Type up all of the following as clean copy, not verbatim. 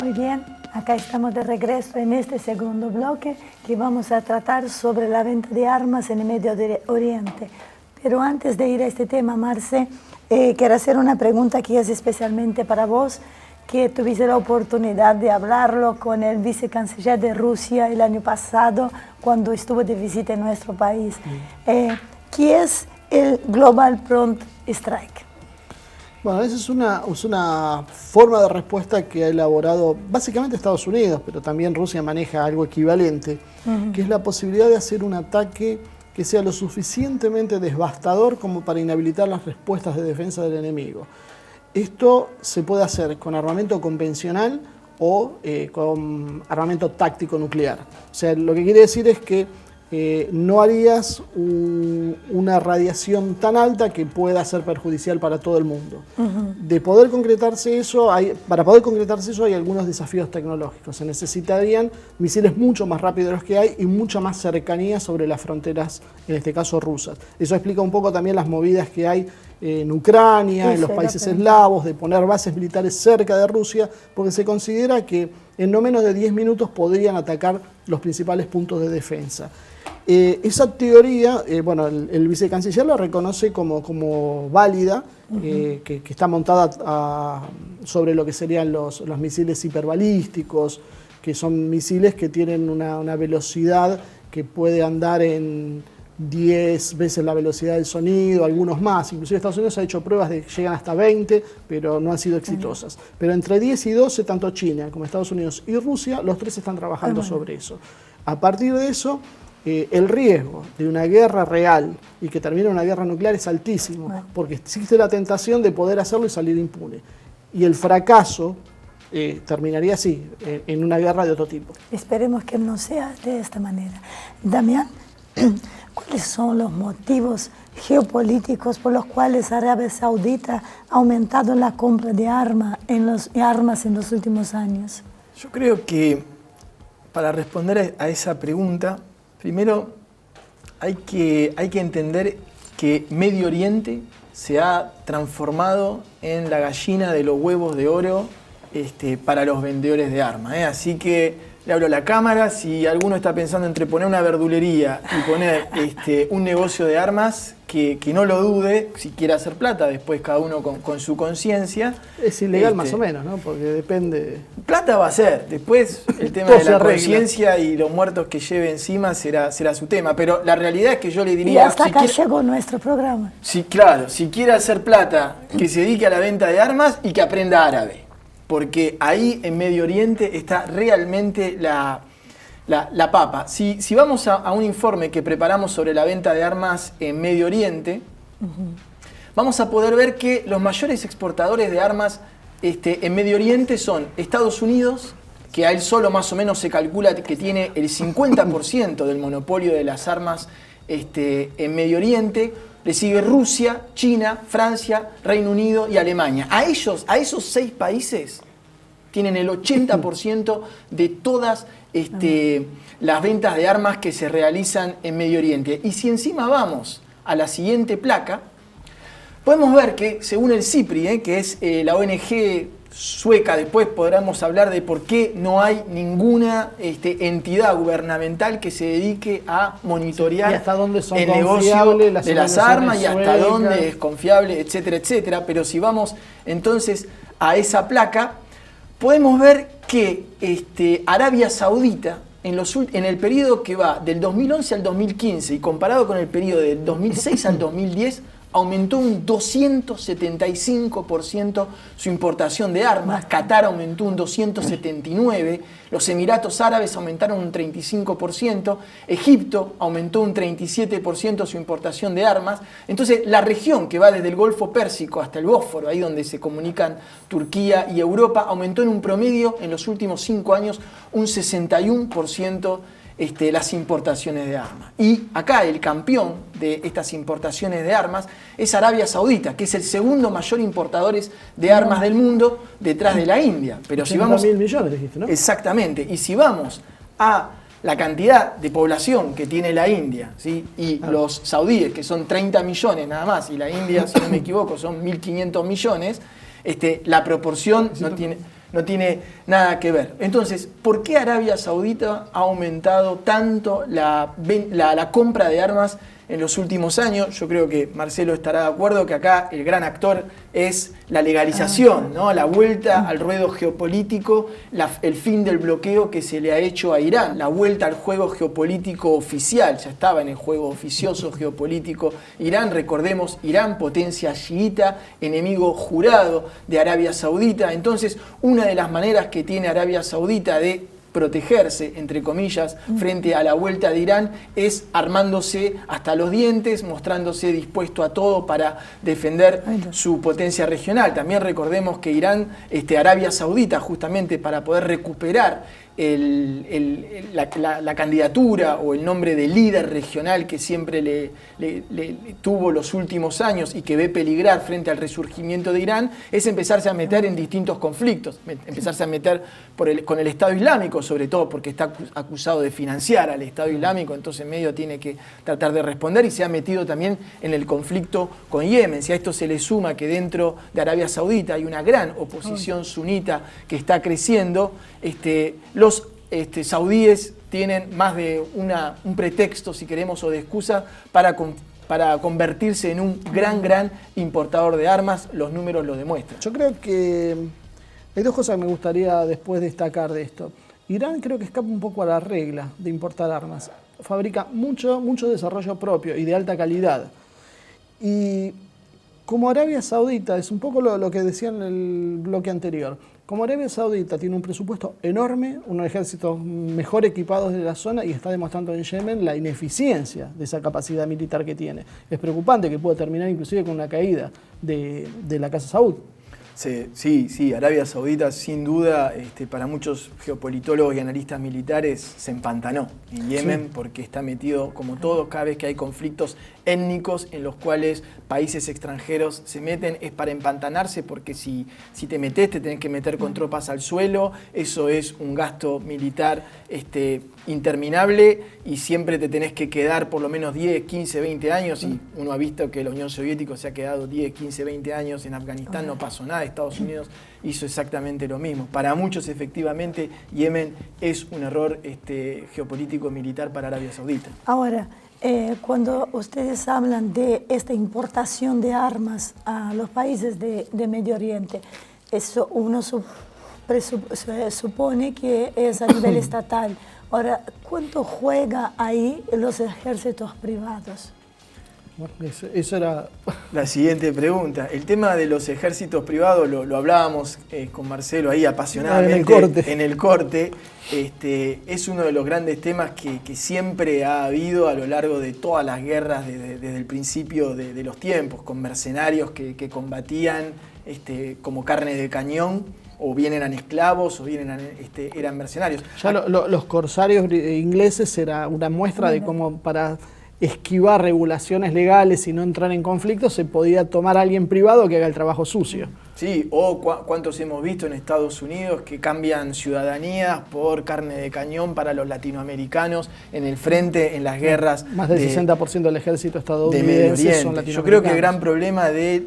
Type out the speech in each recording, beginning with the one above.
Muy bien, acá estamos de regreso en este segundo bloque que vamos a tratar sobre la venta de armas en el Medio Oriente. Pero antes de ir a este tema, Marce, quiero hacer una pregunta que es especialmente para vos, que tuviste la oportunidad de hablarlo con el vicecanciller de Rusia el año pasado cuando estuvo de visita en nuestro país. ¿Qué es el Global Prompt Strike? Bueno, esa es una forma de respuesta que ha elaborado básicamente Estados Unidos, pero también Rusia maneja algo equivalente, que es la posibilidad de hacer un ataque que sea lo suficientemente devastador como para inhabilitar las respuestas de defensa del enemigo. Esto se puede hacer con armamento convencional o con armamento táctico nuclear. O sea, lo que quiere decir es que no harías una radiación tan alta que pueda ser perjudicial para todo el mundo. De poder concretarse eso, para poder concretarse eso hay algunos desafíos tecnológicos. Se necesitarían misiles mucho más rápidos de los que hay y mucha más cercanía sobre las fronteras, en este caso rusas. Eso explica un poco también las movidas que hay en Ucrania, en los países eslavos, de poner bases militares cerca de Rusia, porque se considera que en no menos de 10 minutos podrían atacar los principales puntos de defensa. Esa teoría, bueno, el vicecanciller la reconoce como válida, que está montada sobre lo que serían los misiles hiperbalísticos, que son misiles que tienen una velocidad que puede andar en 10 veces la velocidad del sonido, algunos más. Inclusive Estados Unidos ha hecho pruebas de que llegan hasta 20, pero no han sido exitosas. Pero entre 10 y 12, tanto China como Estados Unidos y Rusia, los tres están trabajando sobre eso. A partir de eso, el riesgo de una guerra real y que termine en una guerra nuclear es altísimo, porque existe la tentación de poder hacerlo y salir impune. Y el fracaso terminaría así, en una guerra de otro tipo. Esperemos que no sea de esta manera. Damián, ¿cuáles son los motivos geopolíticos por los cuales Arabia Saudita ha aumentado la compra de armas en los últimos años? Yo creo que para responder a esa pregunta, primero hay que entender que Medio Oriente se ha transformado en la gallina de los huevos de oro para los vendedores de armas. Así que le hablo a la cámara, si alguno está pensando entre poner una verdulería y poner un negocio de armas, que no lo dude, si quiere hacer plata, después cada uno con su conciencia. Es ilegal más o menos, ¿no? Porque depende... Plata va a ser, después el tema de la conciencia y los muertos que lleve encima será su tema, pero la realidad es que yo le diría... Y hasta acá llegó nuestro programa. Sí, claro, si quiere hacer plata, que se dedique a la venta de armas y que aprenda árabe. Porque ahí en Medio Oriente está realmente la papa. Si vamos a un informe que preparamos sobre la venta de armas en Medio Oriente, vamos a poder ver que los mayores exportadores de armas en Medio Oriente son Estados Unidos, que a él solo más o menos se calcula que tiene el 50% del monopolio de las armas en Medio Oriente. Le sigue Rusia, China, Francia, Reino Unido y Alemania. A esos 6 países tienen el 80% de todas las ventas de armas que se realizan en Medio Oriente. Y si encima vamos a la siguiente placa, podemos ver que según el CIPRI, que es la ONG sueca, después podremos hablar de por qué no hay ninguna entidad gubernamental que se dedique a monitorear el negocio de las armas y hasta dónde es confiable, etcétera, etcétera. Pero si vamos entonces a esa placa, podemos ver que Arabia Saudita, en el periodo que va del 2011 al 2015 y comparado con el periodo del 2006 al 2010, aumentó un 275% su importación de armas, Qatar aumentó un 279%, los Emiratos Árabes aumentaron un 35%, Egipto aumentó un 37% su importación de armas. Entonces la región que va desde el Golfo Pérsico hasta el Bósforo, ahí donde se comunican Turquía y Europa, aumentó en un promedio en los últimos 5 años un 61% las importaciones de armas. Y acá el campeón de estas importaciones de armas es Arabia Saudita, que es el segundo mayor importador de armas del mundo detrás de la India. Pero si vamos, 80.000 millones dijiste, ¿no? Exactamente. Y si vamos a la cantidad de población que tiene la India, ¿sí? Y los saudíes, que son 30 millones nada más, y la India, si no me equivoco, son 1.500 millones, la proporción no tiene nada que ver. Entonces, ¿por qué Arabia Saudita ha aumentado tanto la compra de armas en los últimos años? Yo creo que Marcelo estará de acuerdo que acá el gran actor es la legalización, ¿no? La vuelta al ruedo geopolítico, el fin del bloqueo que se le ha hecho a Irán, la vuelta al juego geopolítico oficial. Ya estaba en el juego oficioso geopolítico Irán. Recordemos, Irán, potencia chiita, enemigo jurado de Arabia Saudita. Entonces, una de las maneras que tiene Arabia Saudita de protegerse, entre comillas, frente a la vuelta de Irán es armándose hasta los dientes, mostrándose dispuesto a todo para defender su potencia regional. También recordemos que Irán, Arabia Saudita, justamente para poder recuperar la candidatura o el nombre de líder regional que siempre le tuvo los últimos años y que ve peligrar frente al resurgimiento de Irán, es empezarse a meter en distintos conflictos, empezarse a meter con el Estado Islámico, sobre todo porque está acusado de financiar al Estado Islámico, entonces medio tiene que tratar de responder, y se ha metido también en el conflicto con Yemen. Si a esto se le suma que dentro de Arabia Saudita hay una gran oposición sunita que está creciendo, los saudíes tienen más de un pretexto, si queremos, o de excusa para convertirse en un gran importador de armas. Los números lo demuestran. Yo creo que hay dos cosas que me gustaría después destacar de esto. Irán creo que escapa un poco a la regla de importar armas. Fabrica mucho desarrollo propio y de alta calidad. Y como Arabia Saudita, es un poco lo que decía en el bloque anterior, como Arabia Saudita tiene un presupuesto enorme, unos ejércitos mejor equipados de la zona, y está demostrando en Yemen la ineficiencia de esa capacidad militar que tiene. Es preocupante que pueda terminar inclusive con una caída de la Casa Saud. Sí, Arabia Saudita sin duda, para muchos geopolitólogos y analistas militares, se empantanó en Yemen, porque está metido, como todo, cada vez que hay conflictos étnicos en los cuales países extranjeros se meten, es para empantanarse, porque si te metes, te tenés que meter con tropas al suelo, eso es un gasto militar interminable, y siempre te tenés que quedar por lo menos 10, 15, 20 años, y uno ha visto que la Unión Soviética se ha quedado 10, 15, 20 años en Afganistán, no pasó nada. Estados Unidos hizo exactamente lo mismo. Para muchos, efectivamente, Yemen es un error geopolítico militar para Arabia Saudita. Ahora, cuando ustedes hablan de esta importación de armas a los países de Medio Oriente, eso uno supone que es a nivel estatal. Ahora, ¿cuánto juega ahí los ejércitos privados? Bueno, eso era la siguiente pregunta. El tema de los ejércitos privados lo hablábamos con Marcelo ahí apasionadamente en el corte. Es uno de los grandes temas que siempre ha habido a lo largo de todas las guerras desde el principio de los tiempos, con mercenarios que combatían como carne de cañón, o bien eran esclavos o bien eran mercenarios. Ya los corsarios ingleses era una muestra de cómo, para esquivar regulaciones legales y no entrar en conflicto, se podía tomar a alguien privado que haga el trabajo sucio. Sí, o cuántos hemos visto en Estados Unidos que cambian ciudadanías por carne de cañón para los latinoamericanos en el frente, en las guerras. Más del 60% del ejército estadounidense de Medio Oriente. Son latinoamericanos. Yo creo que el gran problema de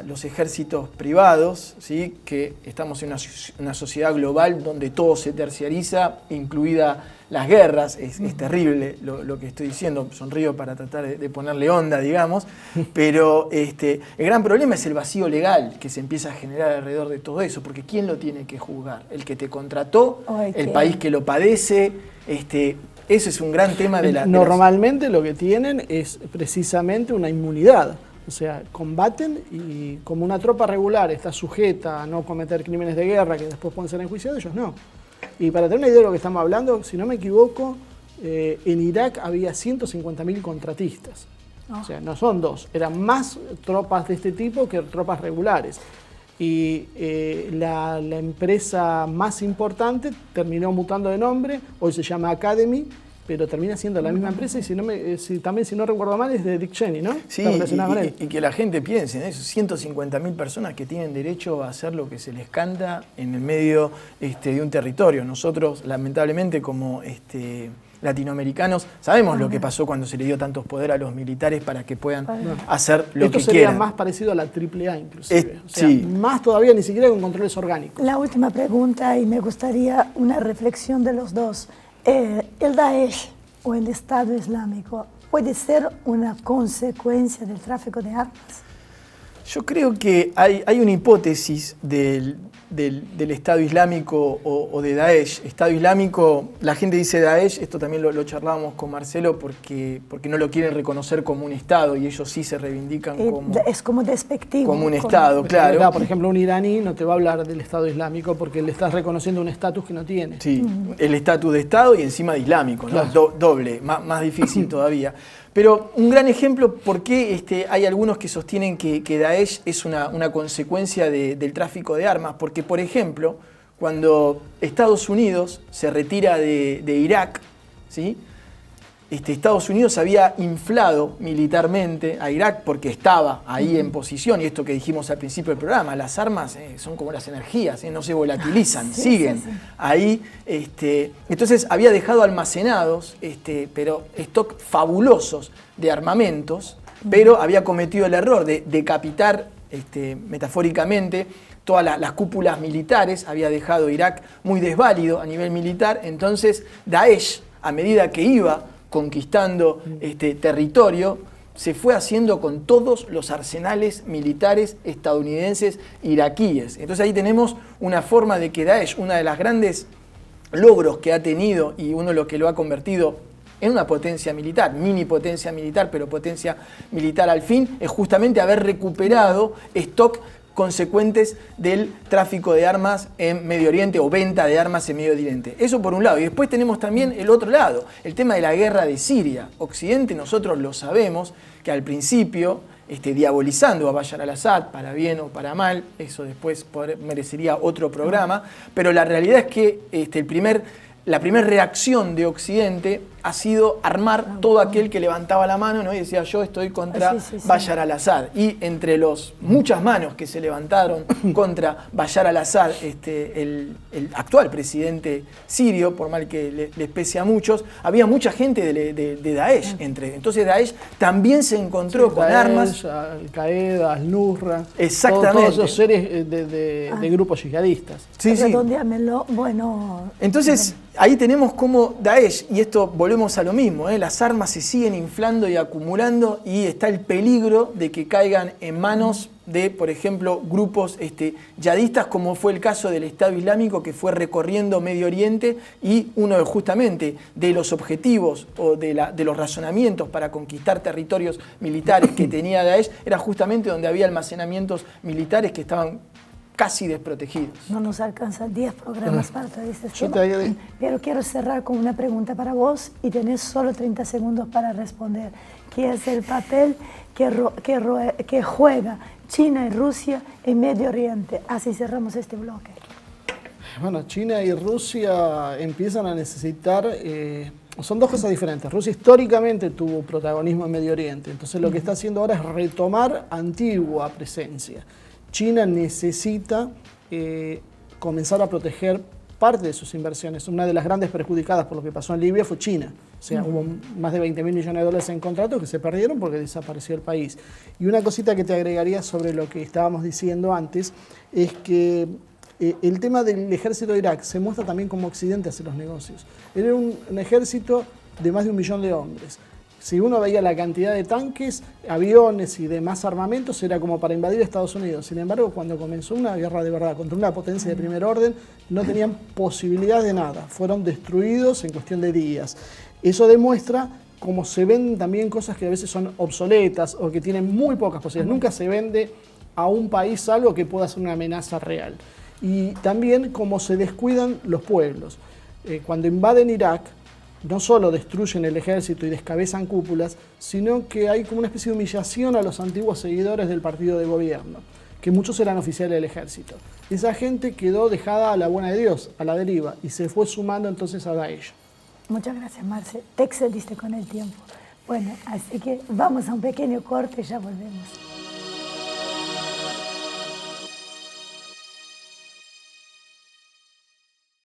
los ejércitos privados, ¿sí? Que estamos en una sociedad global donde todo se terciariza, incluida las guerras, es terrible lo que estoy diciendo, sonrío para tratar de ponerle onda, digamos, pero el gran problema es el vacío legal que se empieza a generar alrededor de todo eso, porque ¿quién lo tiene que juzgar? ¿El que te contrató? ¿El país que lo padece? Ese es un gran tema de la... Normalmente lo que tienen es precisamente una inmunidad. O sea, combaten y como una tropa regular está sujeta a no cometer crímenes de guerra que después pueden ser enjuiciados, ellos no. Y para tener una idea de lo que estamos hablando, si no me equivoco, en Irak había 150.000 contratistas. O sea, no son dos, eran más tropas de este tipo que tropas regulares. Y la empresa más importante terminó mutando de nombre, hoy se llama Academy, pero termina siendo la misma empresa, y si no recuerdo mal, es de Dick Cheney, ¿no? Sí, y que la gente piense en eso, 150.000 personas que tienen derecho a hacer lo que se les canta en el medio de un territorio. Nosotros, lamentablemente, como latinoamericanos sabemos lo que pasó cuando se le dio tantos poderes a los militares para que puedan hacer lo Esto que sería quieran. más parecido a la AAA inclusive. O sea, sí. más todavía ni siquiera con controles orgánicos. La última pregunta, y me gustaría una reflexión de los dos. ¿El Daesh o el Estado Islámico puede ser una consecuencia del tráfico de armas? Yo creo que hay una hipótesis del Estado Islámico o de Daesh. Estado Islámico, la gente dice Daesh, esto también lo charlábamos con Marcelo, porque no lo quieren reconocer como un Estado y ellos sí se reivindican Es como despectivo. como un Estado, claro. Por ejemplo, un iraní no te va a hablar del Estado Islámico porque le estás reconociendo un estatus que no tiene. Sí, el estatus de Estado y encima de islámico, ¿no? Claro. Doble, más difícil todavía. Pero un gran ejemplo, ¿por qué hay algunos que sostienen que Daesh es una consecuencia del tráfico de armas? Porque, por ejemplo, cuando Estados Unidos se retira de Irak, ¿sí? Estados Unidos había inflado militarmente a Irak porque estaba ahí en posición, y esto que dijimos al principio del programa, las armas son como las energías, no se volatilizan, siguen ahí. Entonces había dejado almacenados, pero stock fabulosos de armamentos, pero había cometido el error de decapitar metafóricamente todas las cúpulas militares, había dejado Irak muy desválido a nivel militar. Entonces Daesh, a medida que iba conquistando territorio, se fue haciendo con todos los arsenales militares estadounidenses iraquíes. Entonces ahí tenemos una forma de que Daesh, una de las grandes logros que ha tenido y uno de los que lo ha convertido en una potencia militar, mini potencia militar, pero potencia militar al fin, es justamente haber recuperado stock consecuentes del tráfico de armas en Medio Oriente o venta de armas en Medio Oriente. Eso por un lado. Y después tenemos también el otro lado, el tema de la guerra de Siria. Occidente, nosotros lo sabemos, que al principio, diabolizando a Bashar al-Assad, para bien o para mal, eso después merecería otro programa, pero la realidad es que la primera reacción de Occidente ha sido armar todo aquel que levantaba la mano, ¿no? Y decía, yo estoy contra Bashar al-Assad. Y entre los muchas manos que se levantaron contra Bashar al-Assad, el actual presidente sirio, por mal que les pese a muchos, había mucha gente de Daesh. Entonces Daesh también se encontró con Daesh, armas. Al-Qaeda, Al-Nusra. Exactamente. Todos esos seres de grupos yihadistas. Sí, sí. Redondeámelo, bueno. Entonces, ahí tenemos como Daesh, y esto volvemos a lo mismo, las armas se siguen inflando y acumulando y está el peligro de que caigan en manos de, por ejemplo, grupos yihadistas, como fue el caso del Estado Islámico, que fue recorriendo Medio Oriente, y uno justamente de los objetivos o de los razonamientos para conquistar territorios militares que tenía Daesh era justamente donde había almacenamientos militares que estaban casi desprotegidos. No nos alcanzan 10 programas para todo este tema. Pero quiero cerrar con una pregunta para vos y tenés solo 30 segundos para responder. ¿Qué es el papel que juega China y Rusia en Medio Oriente? Así cerramos este bloque. Bueno, China y Rusia empiezan a necesitar... son dos cosas diferentes. Rusia históricamente tuvo protagonismo en Medio Oriente, entonces lo que está haciendo ahora es retomar antigua presencia. China necesita comenzar a proteger parte de sus inversiones. Una de las grandes perjudicadas por lo que pasó en Libia fue China. O sea, hubo más de 20.000 millones de dólares en contratos que se perdieron porque desapareció el país. Y una cosita que te agregaría sobre lo que estábamos diciendo antes es que el tema del ejército de Irak se muestra también como Occidente hace los negocios. Era un ejército de más de 1 millón de hombres. Si uno veía la cantidad de tanques, aviones y demás armamentos, era como para invadir Estados Unidos. Sin embargo, cuando comenzó una guerra de verdad contra una potencia de primer orden, no tenían posibilidad de nada. Fueron destruidos en cuestión de días. Eso demuestra cómo se venden también cosas que a veces son obsoletas o que tienen muy pocas posibilidades. Nunca se vende a un país algo que pueda ser una amenaza real. Y también cómo se descuidan los pueblos. Cuando invaden Irak, no solo destruyen el ejército y descabezan cúpulas, sino que hay como una especie de humillación a los antiguos seguidores del partido de gobierno, que muchos eran oficiales del ejército. Esa gente quedó dejada a la buena de Dios, a la deriva, y se fue sumando entonces a Daesh. Muchas gracias, Marce. Te excediste con el tiempo. Bueno, así que vamos a un pequeño corte y ya volvemos.